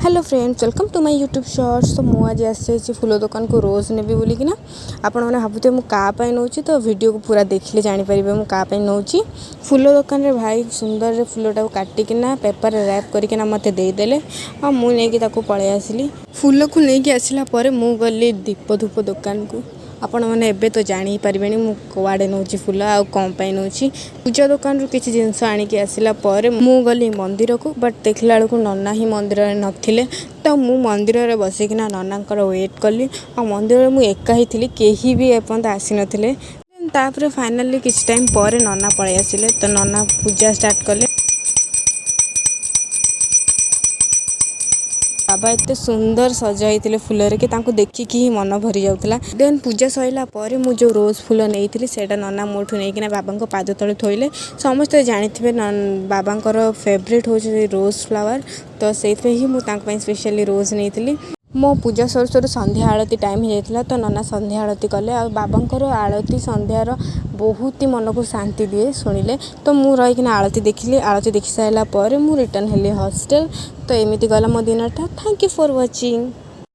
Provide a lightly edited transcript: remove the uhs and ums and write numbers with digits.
Hello friends, welcome to my YouTube shorts. तो मुझे आसी फूल दुकान को रोज नेबी बोलिकिना आपण मैंने भावुथे मुझे क्या नौ तो वीडियो को पूरा देखिले जानीपर मुझे क्या नौ फूल दुकान रे भाई सुंदर फूलटा काटिकिना पेपर रैप करके मत देदेले आ मुझे पलि आसली फूल को लेकिन आसला मु गली दीप धूप दुकान को आपण मैंने एबे तो जानी पारे मु कुआड़े नौ फूल आ कौन नौ पूजा दुकान रू किसी जिनस आणिकी आसला मु गली मंदिर को बट देखला बेलू नना ही मंदिर नथिले तो मु मंदिर रे बसिकिना ननांकर वेट कली आ मंदिर मु एका ही थी कहीं भी एपर्यंत आसी नथिले। तापर फाइनाली किसी टाइम पर नना पलि आसिले तो नना पूजा स्टार्ट कले। बाबा एते सुंदर सजाई फूल कि देखिकी ही मन भरी जाऊला। देन पूजा सैला पर मु जो रोज फूल नहीं सेटा नना मोठू नहीं बाबा पाद तले थोइले। समस्ते जानी बाबा फेवरेट हूँ रोज फ्लावर तो से ही मुझे स्पेशली रोज नहीं। मो पूजा सर सर संध्या आरती टाइम हो जाता तो नना संध्या आरती कले आ बाबांकर आरती संध्यार बहुत ही मन को शांति दिए शुणिले। तो मु रही आरती देखिली। आरती देखी सारापर मु रिटर्न हेली हॉस्टल। तो एमती गला मो दिन। Thank you for watching.